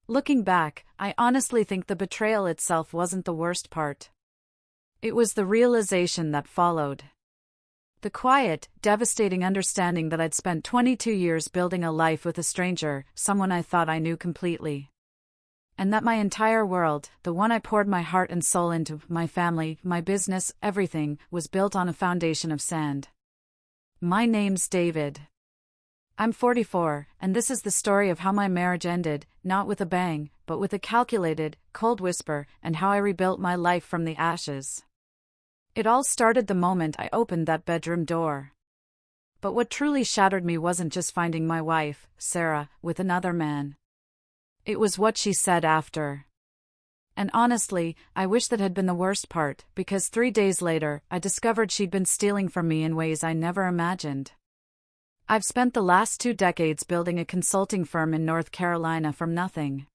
Looking back, I honestly think the betrayal itself wasn't the worst part. It was the realization that followed. The quiet, devastating understanding that I'd spent 22 years building a life with a stranger, someone I thought I knew completely. And that my entire world, the one I poured my heart and soul into, my family, my business, everything, was built on a foundation of sand. My name's David. I'm 44, and this is the story of how my marriage ended, not with a bang, but with a calculated, cold whisper, and how I rebuilt my life from the ashes. It all started the moment I opened that bedroom door. But what truly shattered me wasn't just finding my wife, Sarah, with another man. It was what she said after. And honestly, I wish that had been the worst part, because 3 days later, I discovered she'd been stealing from me in ways I never imagined. I've spent the last 2 decades building a consulting firm in North Carolina from nothing.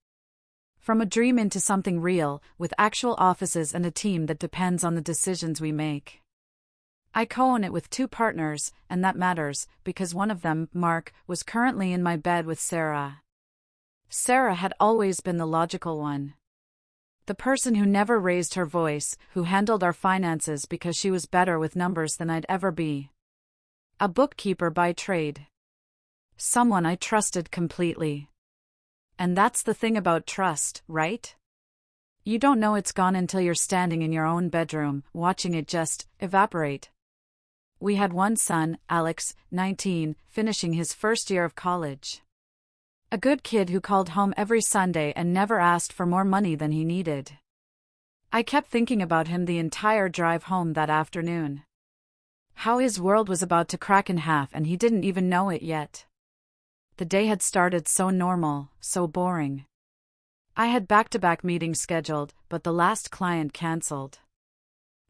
From a dream into something real, with actual offices and a team that depends on the decisions we make. I co-own it with 2 partners, and that matters, because one of them, Mark, was currently in my bed with Sarah. Sarah had always been the logical one. The person who never raised her voice, who handled our finances because she was better with numbers than I'd ever be. A bookkeeper by trade. Someone I trusted completely. And that's the thing about trust, right? You don't know it's gone until you're standing in your own bedroom, watching it just evaporate. We had one son, Alex, 19, finishing his first year of college. A good kid who called home every Sunday and never asked for more money than he needed. I kept thinking about him the entire drive home that afternoon. How his world was about to crack in half and he didn't even know it yet. The day had started so normal, so boring. I had back-to-back meetings scheduled, but the last client canceled.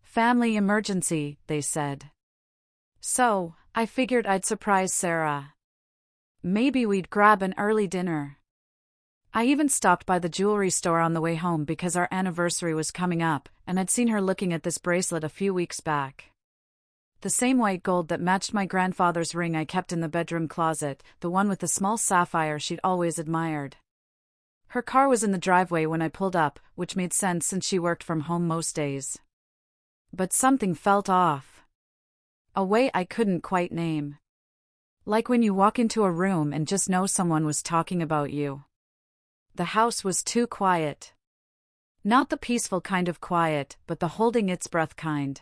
Family emergency, they said. So, I figured I'd surprise Sarah. Maybe we'd grab an early dinner. I even stopped by the jewelry store on the way home because our anniversary was coming up, and I'd seen her looking at this bracelet a few weeks back. The same white gold that matched my grandfather's ring I kept in the bedroom closet, the one with the small sapphire she'd always admired. Her car was in the driveway when I pulled up, which made sense since she worked from home most days. But something felt off. A way I couldn't quite name. Like when you walk into a room and just know someone was talking about you. The house was too quiet. Not the peaceful kind of quiet, but the holding its breath kind.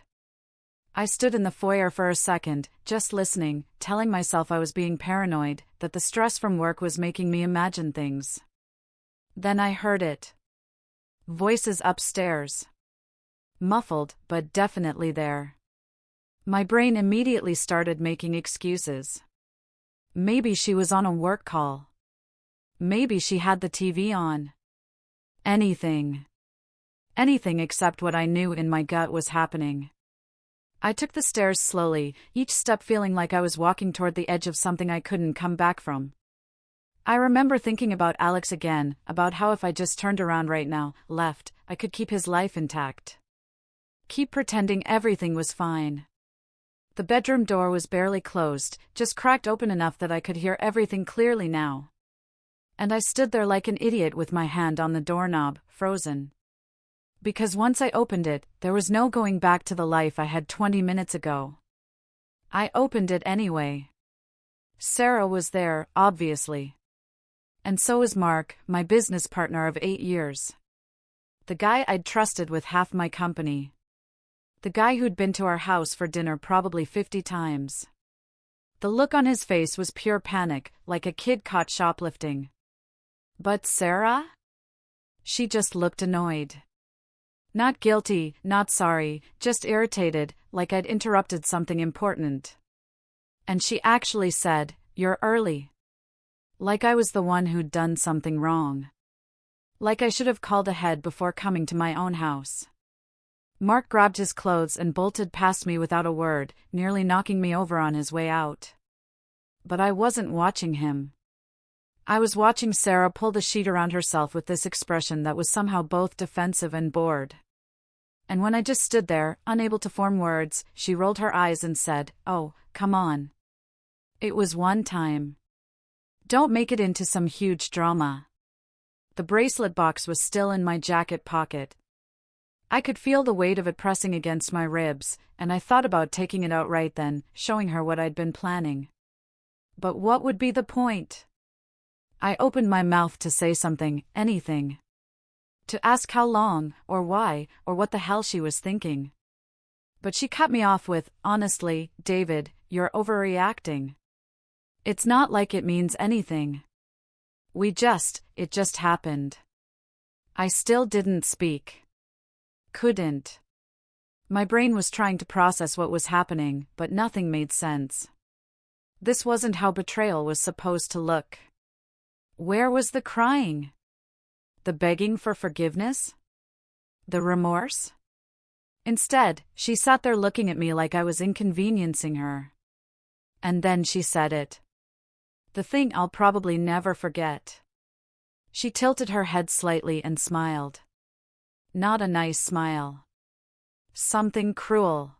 I stood in the foyer for a second, just listening, telling myself I was being paranoid, that the stress from work was making me imagine things. Then I heard it. Voices upstairs. Muffled, but definitely there. My brain immediately started making excuses. Maybe she was on a work call. Maybe she had the TV on. Anything. Anything except what I knew in my gut was happening. I took the stairs slowly, each step feeling like I was walking toward the edge of something I couldn't come back from. I remember thinking about Alex again, about how if I just turned around right now, left, I could keep his life intact. Keep pretending everything was fine. The bedroom door was barely closed, just cracked open enough that I could hear everything clearly now. And I stood there like an idiot with my hand on the doorknob, frozen. Because once I opened it, there was no going back to the life I had 20 minutes ago. I opened it anyway. Sarah was there, obviously. And so was Mark, my business partner of 8 years. The guy I'd trusted with half my company. The guy who'd been to our house for dinner probably 50 times. The look on his face was pure panic, like a kid caught shoplifting. But Sarah? She just looked annoyed. Not guilty, not sorry, just irritated, like I'd interrupted something important. And she actually said, "You're early." Like I was the one who'd done something wrong. Like I should have called ahead before coming to my own house. Mark grabbed his clothes and bolted past me without a word, nearly knocking me over on his way out. But I wasn't watching him. I was watching Sarah pull the sheet around herself with this expression that was somehow both defensive and bored. And when I just stood there, unable to form words, she rolled her eyes and said, "Oh, come on. It was one time. Don't make it into some huge drama." The bracelet box was still in my jacket pocket. I could feel the weight of it pressing against my ribs, and I thought about taking it out right then, showing her what I'd been planning. But what would be the point? I opened my mouth to say something, anything. To ask how long, or why, or what the hell she was thinking. But she cut me off with, "Honestly, David, you're overreacting. It's not like it means anything. It just happened." I still didn't speak. Couldn't. My brain was trying to process what was happening, but nothing made sense. This wasn't how betrayal was supposed to look. Where was the crying? The begging for forgiveness? The remorse? Instead, she sat there looking at me like I was inconveniencing her. And then she said it. The thing I'll probably never forget. She tilted her head slightly and smiled. Not a nice smile. Something cruel.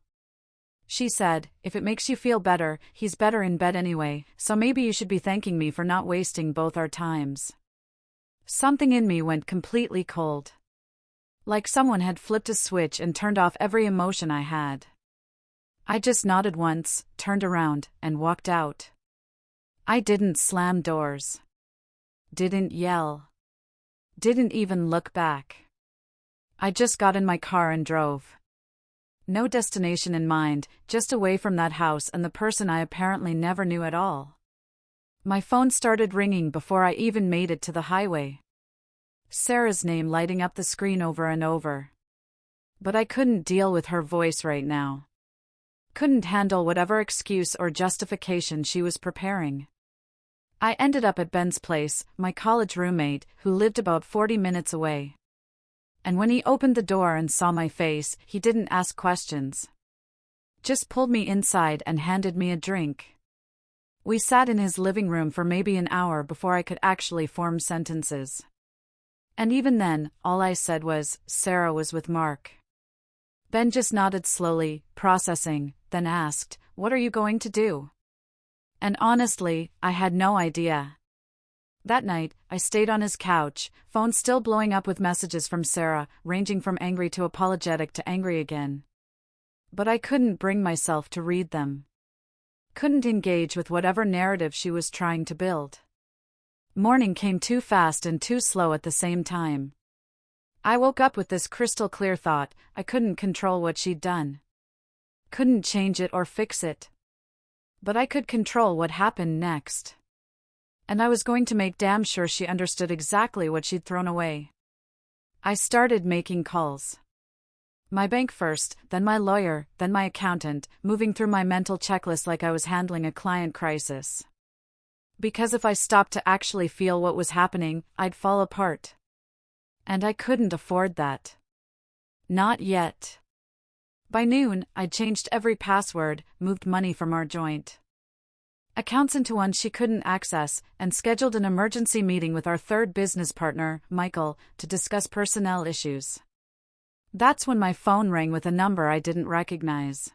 She said, "If it makes you feel better, he's better in bed anyway, so maybe you should be thanking me for not wasting both our times." Something in me went completely cold. Like someone had flipped a switch and turned off every emotion I had. I just nodded once, turned around, and walked out. I didn't slam doors. Didn't yell. Didn't even look back. I just got in my car and drove. No destination in mind, just away from that house and the person I apparently never knew at all. My phone started ringing before I even made it to the highway. Sarah's name lighting up the screen over and over. But I couldn't deal with her voice right now. Couldn't handle whatever excuse or justification she was preparing. I ended up at Ben's place, my college roommate, who lived about 40 minutes away. And when he opened the door and saw my face, he didn't ask questions. Just pulled me inside and handed me a drink. We sat in his living room for maybe an hour before I could actually form sentences. And even then, all I said was, "Sarah was with Mark." Ben just nodded slowly, processing, then asked, "What are you going to do?" And honestly, I had no idea. That night, I stayed on his couch, phone still blowing up with messages from Sarah, ranging from angry to apologetic to angry again. But I couldn't bring myself to read them. Couldn't engage with whatever narrative she was trying to build. Morning came too fast and too slow at the same time. I woke up with this crystal clear thought: I couldn't control what she'd done. Couldn't change it or fix it. But I could control what happened next. And I was going to make damn sure she understood exactly what she'd thrown away. I started making calls. My bank first, then my lawyer, then my accountant, moving through my mental checklist like I was handling a client crisis. Because if I stopped to actually feel what was happening, I'd fall apart. And I couldn't afford that. Not yet. By noon, I'd changed every password, moved money from our joint accounts into one she couldn't access, and scheduled an emergency meeting with our third business partner, Michael, to discuss personnel issues. That's when my phone rang with a number I didn't recognize.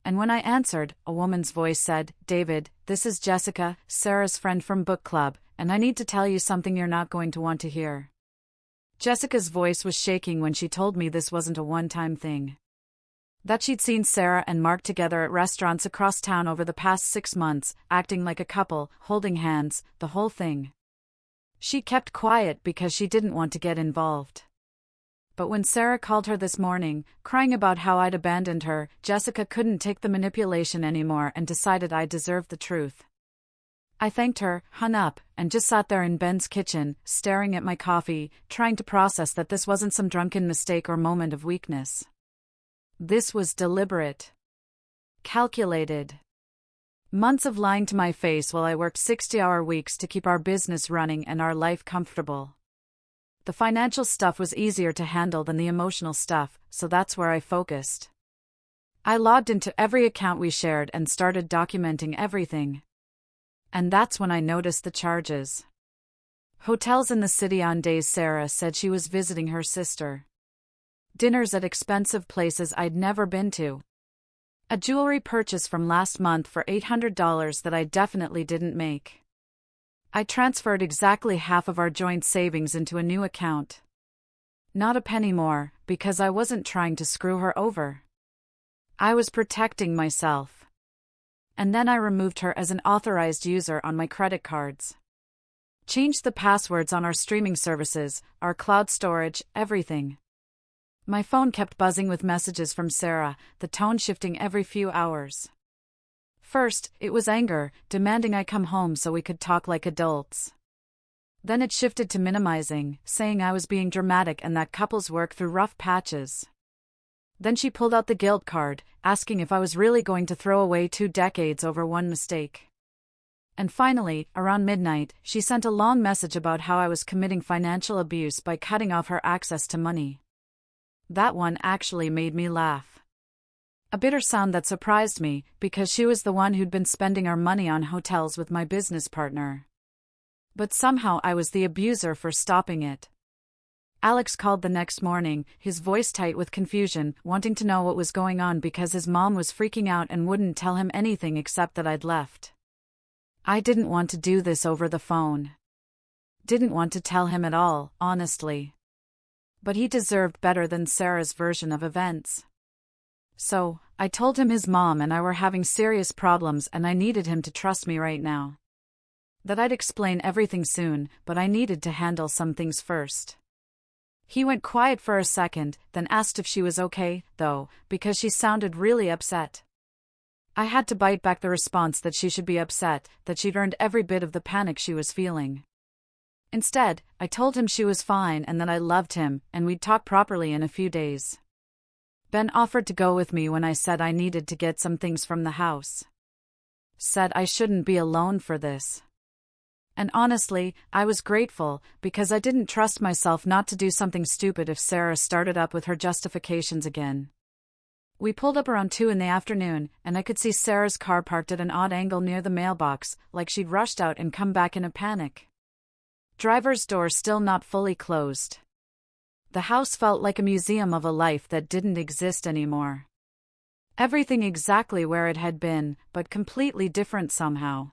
And when I answered, a woman's voice said, "David, this is Jessica, Sarah's friend from book club, and I need to tell you something you're not going to want to hear." Jessica's voice was shaking when she told me this wasn't a one-time thing. That she'd seen Sarah and Mark together at restaurants across town over the past 6 months, acting like a couple, holding hands, the whole thing. She kept quiet because she didn't want to get involved. But when Sarah called her this morning, crying about how I'd abandoned her, Jessica couldn't take the manipulation anymore and decided I deserved the truth. I thanked her, hung up, and just sat there in Ben's kitchen, staring at my coffee, trying to process that this wasn't some drunken mistake or moment of weakness. This was deliberate. Calculated. Months of lying to my face while I worked 60-hour weeks to keep our business running and our life comfortable. The financial stuff was easier to handle than the emotional stuff, so that's where I focused. I logged into every account we shared and started documenting everything. And that's when I noticed the charges. Hotels in the city on days Sarah said she was visiting her sister. Dinners at expensive places I'd never been to. A jewelry purchase from last month for $800 that I definitely didn't make. I transferred exactly half of our joint savings into a new account. Not a penny more, because I wasn't trying to screw her over. I was protecting myself. And then I removed her as an authorized user on my credit cards. Changed the passwords on our streaming services, our cloud storage, everything. My phone kept buzzing with messages from Sarah, the tone shifting every few hours. First, it was anger, demanding I come home so we could talk like adults. Then it shifted to minimizing, saying I was being dramatic and that couples work through rough patches. Then she pulled out the guilt card, asking if I was really going to throw away 2 decades over one mistake. And finally, around midnight, she sent a long message about how I was committing financial abuse by cutting off her access to money. That one actually made me laugh. A bitter sound that surprised me, because she was the one who'd been spending our money on hotels with my business partner. But somehow I was the abuser for stopping it. Alex called the next morning, his voice tight with confusion, wanting to know what was going on because his mom was freaking out and wouldn't tell him anything except that I'd left. I didn't want to do this over the phone. Didn't want to tell him at all, honestly. But he deserved better than Sarah's version of events. So, I told him his mom and I were having serious problems and I needed him to trust me right now. That I'd explain everything soon, but I needed to handle some things first. He went quiet for a second, then asked if she was okay, though, because she sounded really upset. I had to bite back the response that she should be upset, that she'd earned every bit of the panic she was feeling. Instead, I told him she was fine and that I loved him, and we'd talk properly in a few days. Ben offered to go with me when I said I needed to get some things from the house. Said I shouldn't be alone for this. And honestly, I was grateful, because I didn't trust myself not to do something stupid if Sarah started up with her justifications again. We pulled up around 2 in the afternoon, and I could see Sarah's car parked at an odd angle near the mailbox, like she'd rushed out and come back in a panic. Driver's door still not fully closed. The house felt like a museum of a life that didn't exist anymore. Everything exactly where it had been, but completely different somehow.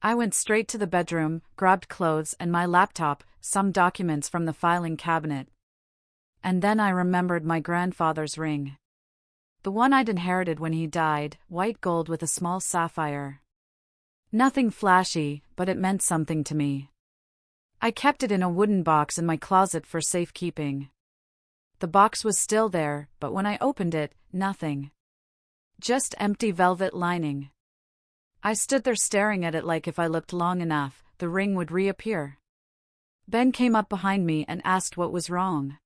I went straight to the bedroom, grabbed clothes and my laptop, some documents from the filing cabinet. And then I remembered my grandfather's ring. The one I'd inherited when he died, white gold with a small sapphire. Nothing flashy, but it meant something to me. I kept it in a wooden box in my closet for safekeeping. The box was still there, but when I opened it, nothing. Just empty velvet lining. I stood there staring at it like if I looked long enough, the ring would reappear. Ben came up behind me and asked what was wrong.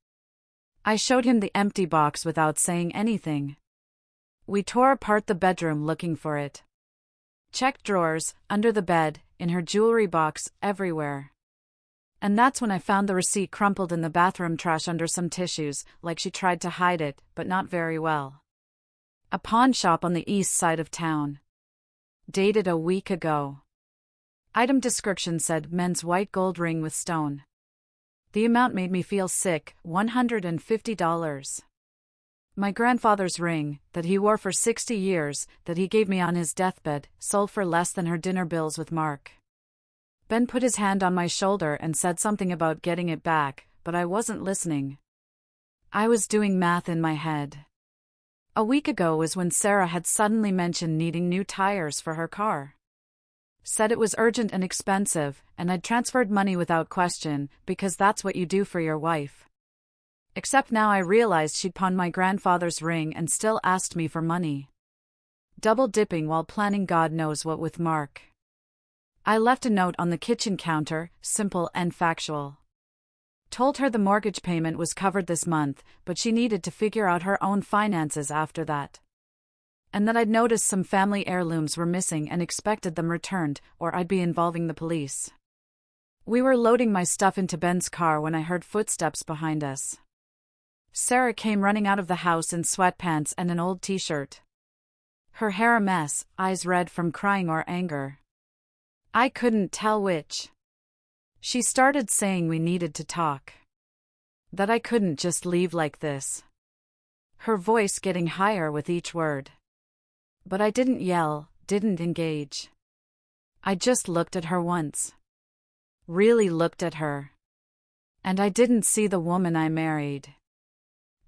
I showed him the empty box without saying anything. We tore apart the bedroom looking for it. Checked drawers, under the bed, in her jewelry box, everywhere. And that's when I found the receipt crumpled in the bathroom trash under some tissues, like she tried to hide it, but not very well. A pawn shop on the east side of town. Dated a week ago. Item description said men's white gold ring with stone. The amount made me feel sick, $150. My grandfather's ring, that he wore for 60 years, that he gave me on his deathbed, sold for less than her dinner bills with Mark. Ben put his hand on my shoulder and said something about getting it back, but I wasn't listening. I was doing math in my head. A week ago was when Sarah had suddenly mentioned needing new tires for her car. Said it was urgent and expensive, and I'd transferred money without question, because that's what you do for your wife. Except now I realized she'd pawned my grandfather's ring and still asked me for money. Double dipping while planning God knows what with Mark. I left a note on the kitchen counter, simple and factual. Told her the mortgage payment was covered this month, but she needed to figure out her own finances after that. And that I'd noticed some family heirlooms were missing and expected them returned, or I'd be involving the police. We were loading my stuff into Ben's car when I heard footsteps behind us. Sarah came running out of the house in sweatpants and an old t-shirt. Her hair a mess, eyes red from crying or anger. I couldn't tell which. She started saying we needed to talk. That I couldn't just leave like this. Her voice getting higher with each word. But I didn't yell, didn't engage. I just looked at her once. really looked at her. And I didn't see the woman I married.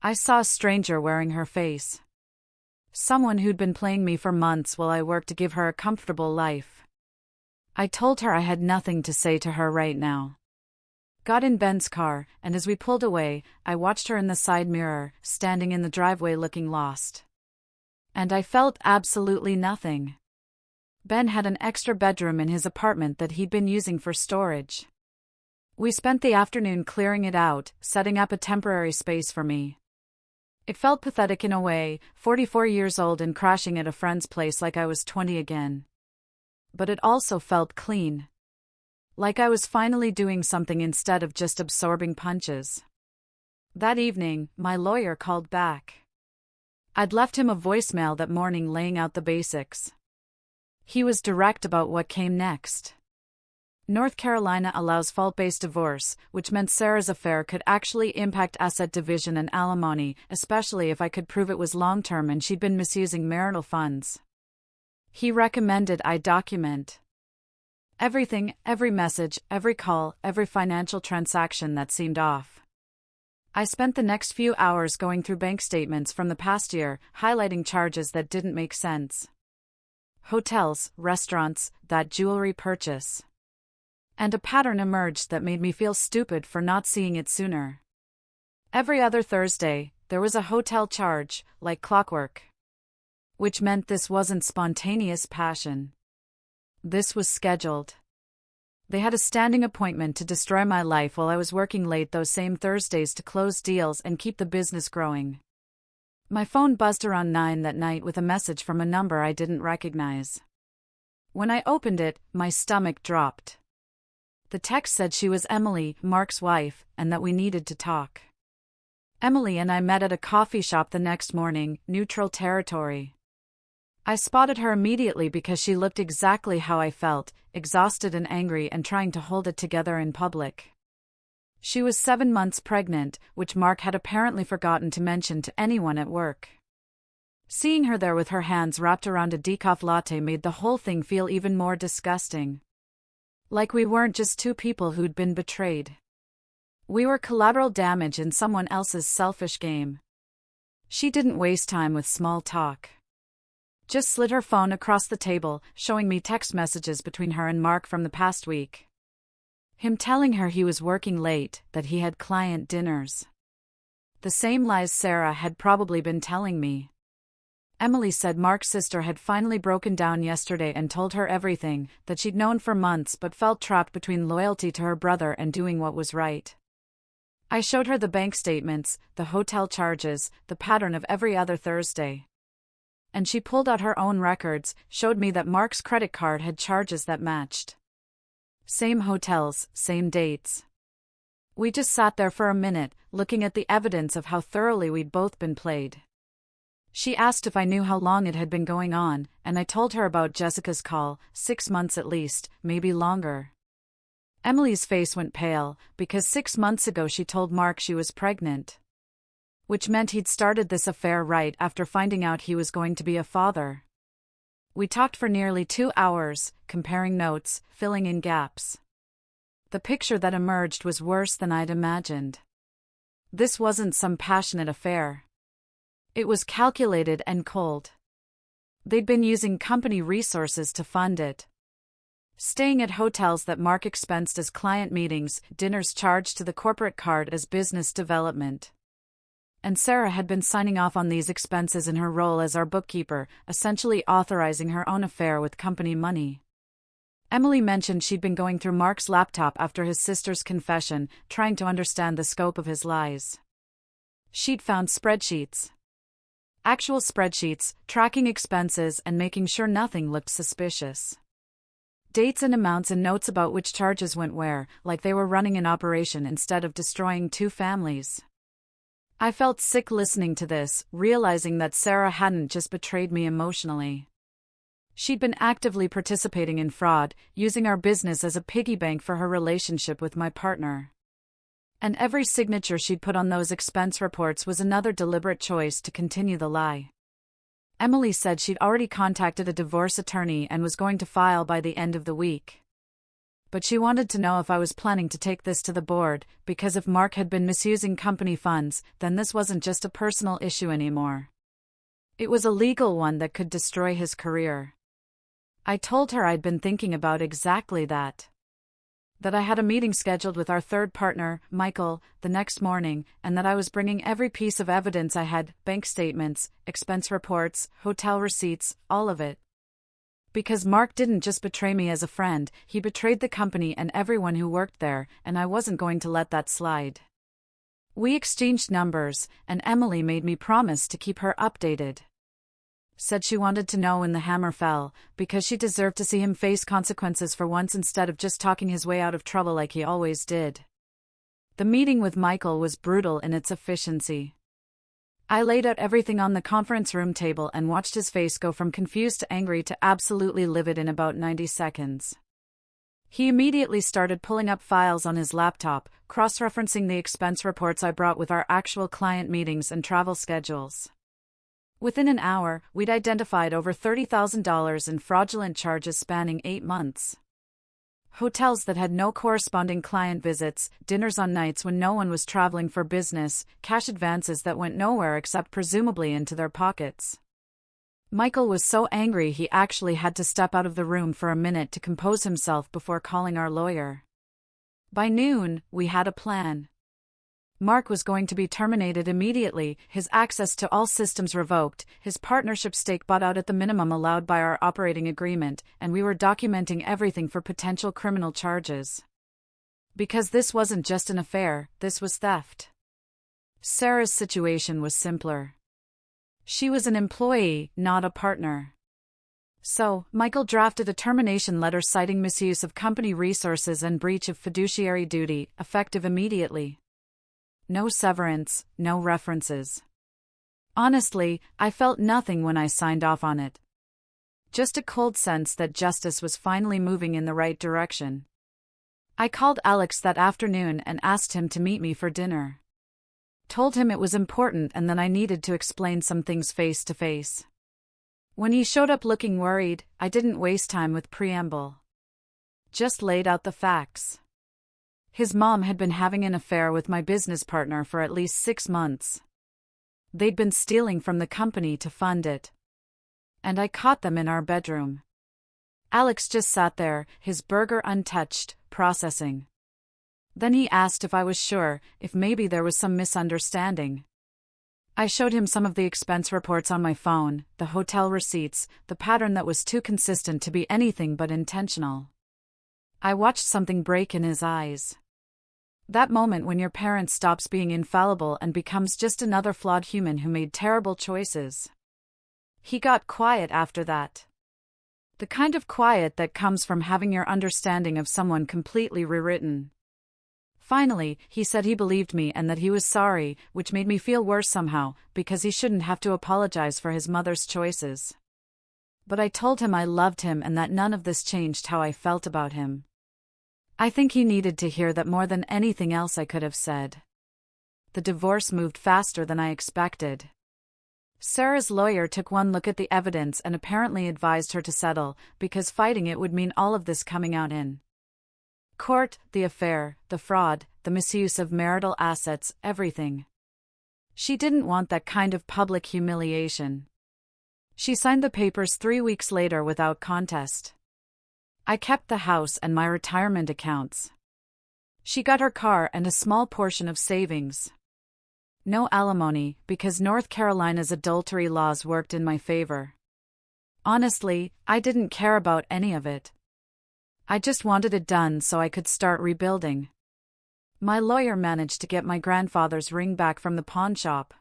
I saw a stranger wearing her face. Someone who'd been playing me for months while I worked to give her a comfortable life. I told her I had nothing to say to her right now. Got in Ben's car, and as we pulled away, I watched her in the side mirror, standing in the driveway looking lost. And I felt absolutely nothing. Ben had an extra bedroom in his apartment that he'd been using for storage. We spent the afternoon clearing it out, setting up a temporary space for me. It felt pathetic in a way, 44 years old and crashing at a friend's place like I was 20 again. But it also felt clean. Like I was finally doing something instead of just absorbing punches. That evening, my lawyer called back. I'd left him a voicemail that morning laying out the basics. He was direct about what came next. North Carolina allows fault-based divorce, which meant Sarah's affair could actually impact asset division and alimony, especially if I could prove it was long-term and she'd been misusing marital funds. He recommended I document everything, every message, every call, every financial transaction that seemed off. I spent the next few hours going through bank statements from the past year, highlighting charges that didn't make sense. Hotels, restaurants, that jewelry purchase. And a pattern emerged that made me feel stupid for not seeing it sooner. Every other Thursday, there was a hotel charge, like clockwork. Which meant this wasn't spontaneous passion. This was scheduled. They had a standing appointment to destroy my life while I was working late those same Thursdays to close deals and keep the business growing. My phone buzzed around 9 that night with a message from a number I didn't recognize. When I opened it, my stomach dropped. The text said she was Emily, Mark's wife, and that we needed to talk. Emily and I met at a coffee shop the next morning, neutral territory. I spotted her immediately because she looked exactly how I felt, exhausted and angry and trying to hold it together in public. She was 7 months pregnant, which Mark had apparently forgotten to mention to anyone at work. Seeing her there with her hands wrapped around a decaf latte made the whole thing feel even more disgusting. Like we weren't just two people who'd been betrayed. We were collateral damage in someone else's selfish game. She didn't waste time with small talk. Just slid her phone across the table, showing me text messages between her and Mark from the past week. Him telling her he was working late, that he had client dinners. The same lies Sarah had probably been telling me. Emily said Mark's sister had finally broken down yesterday and told her everything, that she'd known for months but felt trapped between loyalty to her brother and doing what was right. I showed her the bank statements, the hotel charges, the pattern of every other Thursday. And she pulled out her own records, showed me that Mark's credit card had charges that matched. Same hotels, same dates. We just sat there for a minute, looking at the evidence of how thoroughly we'd both been played. She asked if I knew how long it had been going on, and I told her about Jessica's call, 6 months at least, maybe longer. Emily's face went pale, because 6 months ago she told Mark she was pregnant. Which meant he'd started this affair right after finding out he was going to be a father. We talked for nearly 2 hours, comparing notes, filling in gaps. The picture that emerged was worse than I'd imagined. This wasn't some passionate affair. It was calculated and cold. They'd been using company resources to fund it. Staying at hotels that Mark expensed as client meetings, dinners charged to the corporate card as business development. And Sarah had been signing off on these expenses in her role as our bookkeeper, essentially authorizing her own affair with company money. Emily mentioned she'd been going through Mark's laptop after his sister's confession, trying to understand the scope of his lies. She'd found spreadsheets. Actual spreadsheets, tracking expenses and making sure nothing looked suspicious. Dates and amounts and notes about which charges went where, like they were running an operation instead of destroying 2 families. I felt sick listening to this, realizing that Sarah hadn't just betrayed me emotionally. She'd been actively participating in fraud, using our business as a piggy bank for her relationship with my partner. And every signature she'd put on those expense reports was another deliberate choice to continue the lie. Emily said she'd already contacted a divorce attorney and was going to file by the end of the week. But she wanted to know if I was planning to take this to the board, because if Mark had been misusing company funds, then this wasn't just a personal issue anymore. It was a legal one that could destroy his career. I told her I'd been thinking about exactly that. That I had a meeting scheduled with our third partner, Michael, the next morning, and that I was bringing every piece of evidence I had, bank statements, expense reports, hotel receipts, all of it. Because Mark didn't just betray me as a friend, he betrayed the company and everyone who worked there, and I wasn't going to let that slide. We exchanged numbers, and Emily made me promise to keep her updated. Said she wanted to know when the hammer fell, because she deserved to see him face consequences for once instead of just talking his way out of trouble like he always did. The meeting with Michael was brutal in its efficiency. I laid out everything on the conference room table and watched his face go from confused to angry to absolutely livid in about 90 seconds. He immediately started pulling up files on his laptop, cross-referencing the expense reports I brought with our actual client meetings and travel schedules. Within an hour, we'd identified over $30,000 in fraudulent charges spanning 8 months. Hotels that had no corresponding client visits, dinners on nights when no one was traveling for business, cash advances that went nowhere except presumably into their pockets. Michael was so angry he actually had to step out of the room for a minute to compose himself before calling our lawyer. By noon, we had a plan. Mark was going to be terminated immediately, his access to all systems revoked, his partnership stake bought out at the minimum allowed by our operating agreement, and we were documenting everything for potential criminal charges. Because this wasn't just an affair, this was theft. Sarah's situation was simpler. She was an employee, not a partner. So, Michael drafted a termination letter citing misuse of company resources and breach of fiduciary duty, effective immediately. No severance, no references. Honestly, I felt nothing when I signed off on it. Just a cold sense that justice was finally moving in the right direction. I called Alex that afternoon and asked him to meet me for dinner. Told him it was important and that I needed to explain some things face to face. When he showed up looking worried, I didn't waste time with preamble. Just laid out the facts. His mom had been having an affair with my business partner for at least 6 months. They'd been stealing from the company to fund it. And I caught them in our bedroom. Alex just sat there, his burger untouched, processing. Then he asked if I was sure, if maybe there was some misunderstanding. I showed him some of the expense reports on my phone, the hotel receipts, the pattern that was too consistent to be anything but intentional. I watched something break in his eyes. That moment when your parent stops being infallible and becomes just another flawed human who made terrible choices. He got quiet after that. The kind of quiet that comes from having your understanding of someone completely rewritten. Finally, he said he believed me and that he was sorry, which made me feel worse somehow, because he shouldn't have to apologize for his mother's choices. But I told him I loved him and that none of this changed how I felt about him. I think he needed to hear that more than anything else I could have said. The divorce moved faster than I expected. Sarah's lawyer took one look at the evidence and apparently advised her to settle, because fighting it would mean all of this coming out in court, the affair, the fraud, the misuse of marital assets, everything. She didn't want that kind of public humiliation. She signed the papers 3 weeks later without contest. I kept the house and my retirement accounts. She got her car and a small portion of savings. No alimony, because North Carolina's adultery laws worked in my favor. Honestly, I didn't care about any of it. I just wanted it done so I could start rebuilding. My lawyer managed to get my grandfather's ring back from the pawn shop.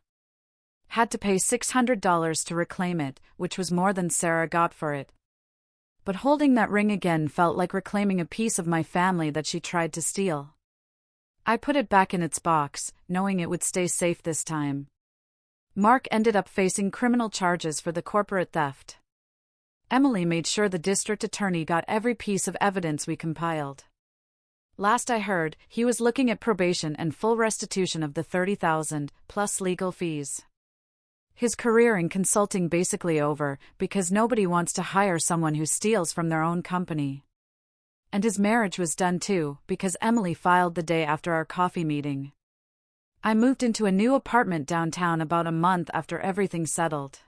Had to pay $600 to reclaim it, which was more than Sarah got for it. But holding that ring again felt like reclaiming a piece of my family that she tried to steal. I put it back in its box, knowing it would stay safe this time. Mark ended up facing criminal charges for the corporate theft. Emily made sure the district attorney got every piece of evidence we compiled. Last I heard, he was looking at probation and full restitution of the $30,000, plus legal fees. His career in consulting basically over, because nobody wants to hire someone who steals from their own company. And his marriage was done too, because Emily filed the day after our coffee meeting. I moved into a new apartment downtown about a month after everything settled.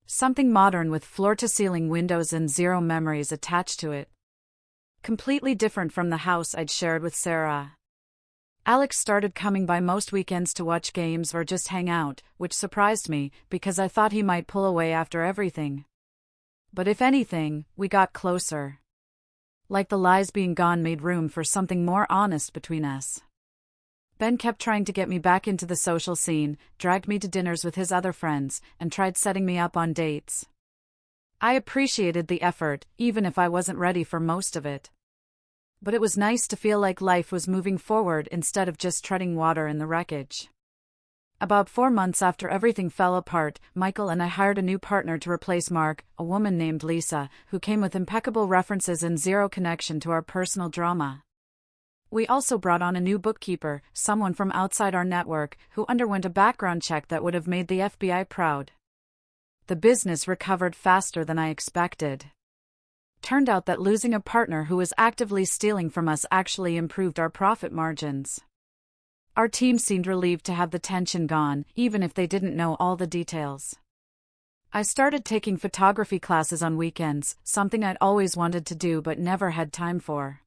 Something modern with floor-to-ceiling windows and zero memories attached to it. Completely different from the house I'd shared with Sarah. Alex started coming by most weekends to watch games or just hang out, which surprised me, because I thought he might pull away after everything. But if anything, we got closer. Like the lies being gone made room for something more honest between us. Ben kept trying to get me back into the social scene, dragged me to dinners with his other friends, and tried setting me up on dates. I appreciated the effort, even if I wasn't ready for most of it. But it was nice to feel like life was moving forward instead of just treading water in the wreckage. About 4 months after everything fell apart, Michael and I hired a new partner to replace Mark, a woman named Lisa, who came with impeccable references and zero connection to our personal drama. We also brought on a new bookkeeper, someone from outside our network, who underwent a background check that would have made the FBI proud. The business recovered faster than I expected. Turned out that losing a partner who was actively stealing from us actually improved our profit margins. Our team seemed relieved to have the tension gone, even if they didn't know all the details. I started taking photography classes on weekends, something I'd always wanted to do but never had time for.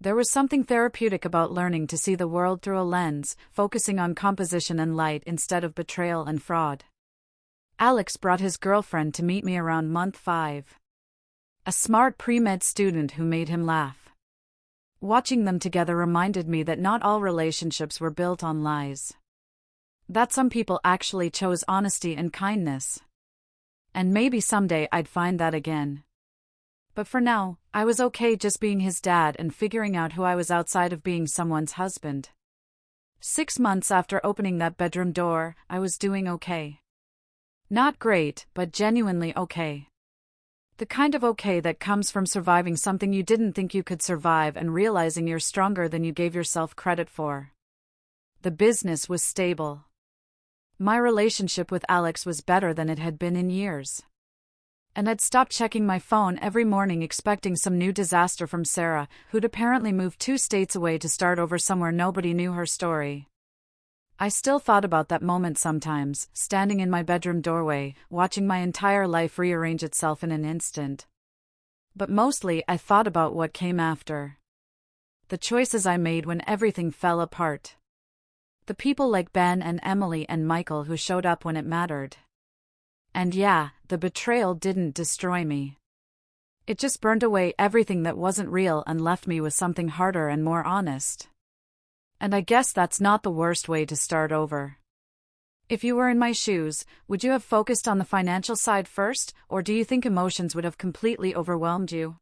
There was something therapeutic about learning to see the world through a lens, focusing on composition and light instead of betrayal and fraud. Alex brought his girlfriend to meet me around month 5. A smart pre-med student who made him laugh. Watching them together reminded me that not all relationships were built on lies. That some people actually chose honesty and kindness. And maybe someday I'd find that again. But for now, I was okay just being his dad and figuring out who I was outside of being someone's husband. 6 months after opening that bedroom door, I was doing okay. Not great, but genuinely okay. The kind of okay that comes from surviving something you didn't think you could survive and realizing you're stronger than you gave yourself credit for. The business was stable. My relationship with Alex was better than it had been in years. And I'd stopped checking my phone every morning expecting some new disaster from Sarah, who'd apparently moved 2 states away to start over somewhere nobody knew her story. I still thought about that moment sometimes, standing in my bedroom doorway, watching my entire life rearrange itself in an instant. But mostly I thought about what came after. The choices I made when everything fell apart. The people like Ben and Emily and Michael who showed up when it mattered. And yeah, the betrayal didn't destroy me. It just burned away everything that wasn't real and left me with something harder and more honest. And I guess that's not the worst way to start over. If you were in my shoes, would you have focused on the financial side first, or do you think emotions would have completely overwhelmed you?